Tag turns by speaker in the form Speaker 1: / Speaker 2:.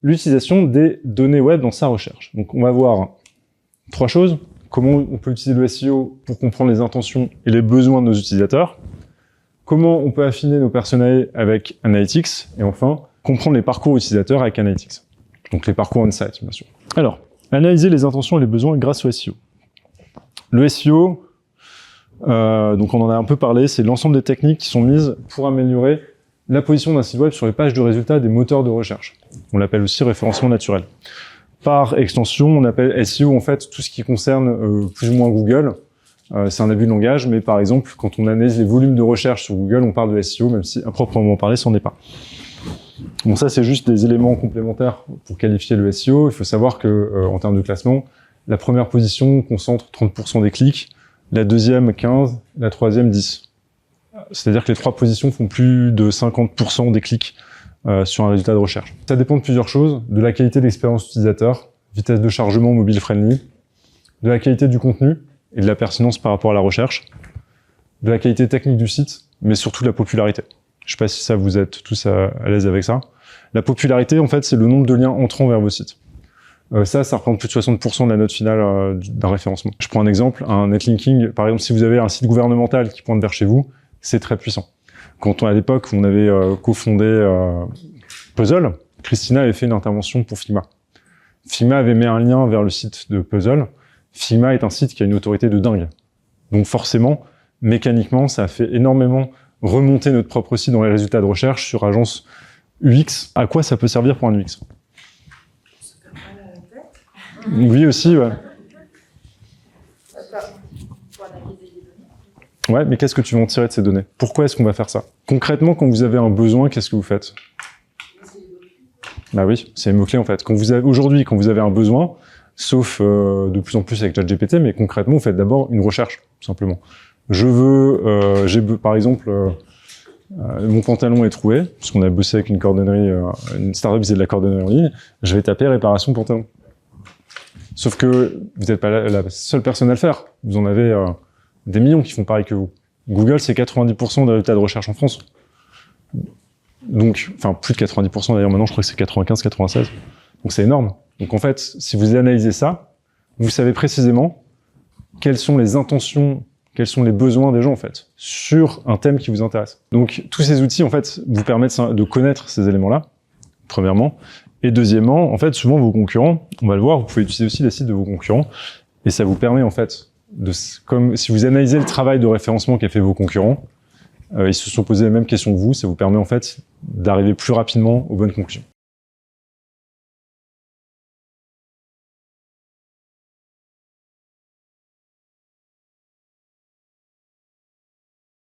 Speaker 1: l'utilisation des données web dans sa recherche. Donc on va voir 3 choses. Comment on peut utiliser le SEO pour comprendre les intentions et les besoins de nos utilisateurs. Comment on peut affiner nos personas avec Analytics. Et enfin, comprendre les parcours utilisateurs avec Analytics. Donc les parcours on-site, bien sûr. Alors, analyser les intentions et les besoins grâce au SEO. Le SEO, donc on en a un peu parlé, c'est l'ensemble des techniques qui sont mises pour améliorer la position d'un site web sur les pages de résultats des moteurs de recherche. On l'appelle aussi référencement naturel. Par extension, on appelle SEO en fait tout ce qui concerne plus ou moins Google. C'est un abus de langage, mais par exemple, quand on analyse les volumes de recherche sur Google, on parle de SEO, même si à proprement parler, c'en est pas. Bon, ça c'est juste des éléments complémentaires pour qualifier le SEO. Il faut savoir que en termes de classement, la première position concentre 30% des clics, la deuxième 15%, la troisième 10%. C'est-à-dire que les 3 positions font plus de 50% des clics sur un résultat de recherche. Ça dépend de plusieurs choses, de la qualité de l'expérience utilisateur, vitesse de chargement mobile friendly, de la qualité du contenu et de la pertinence par rapport à la recherche, de la qualité technique du site, mais surtout de la popularité. Je sais pas si ça vous êtes tous à l'aise avec ça. La popularité, en fait, c'est le nombre de liens entrant vers vos sites. Ça représente plus de 60% de la note finale d'un référencement. Je prends un exemple, un netlinking, par exemple, si vous avez un site gouvernemental qui pointe vers chez vous, c'est très puissant. Quand à l'époque, on avait cofondé Puzzle, Christina avait fait une intervention pour Figma. Figma avait mis un lien vers le site de Puzzle. Figma est un site qui a une autorité de dingue. Donc forcément, mécaniquement, ça a fait énormément remonter notre propre site dans les résultats de recherche sur agence UX. À quoi ça peut servir pour un UX? Oui, aussi, ouais. Ouais, mais qu'est-ce que tu vas en tirer de ces données? Pourquoi est-ce qu'on va faire ça? Concrètement, quand vous avez un besoin, qu'est-ce que vous faites? Bah oui, c'est les mots-clés en fait. Aujourd'hui, quand vous avez un besoin, sauf de plus en plus avec ChatGPT, mais concrètement, vous faites d'abord une recherche, tout simplement. Par exemple, mon pantalon est troué, parce qu'on a bossé avec une cordonnerie, une startup qui faisait de la cordonnerie en ligne, je vais taper réparation pantalon. Sauf que vous n'êtes pas la seule personne à le faire. Vous en avez des millions qui font pareil que vous. Google, c'est 90% des résultats de recherche en France. Donc, enfin, plus de 90% d'ailleurs, maintenant, je crois que c'est 95, 96. Donc, c'est énorme. Donc, en fait, si vous analysez ça, vous savez précisément quelles sont les intentions, quels sont les besoins des gens, en fait, sur un thème qui vous intéresse. Donc, tous ces outils, en fait, vous permettent de connaître ces éléments-là, premièrement. Et deuxièmement, en fait, souvent, vos concurrents, on va le voir, vous pouvez utiliser aussi les sites de vos concurrents, et ça vous permet, en fait, comme si vous analysez le travail de référencement qu'a fait vos concurrents, ils se sont posés les mêmes questions que vous, ça vous permet, en fait, d'arriver plus rapidement aux bonnes conclusions.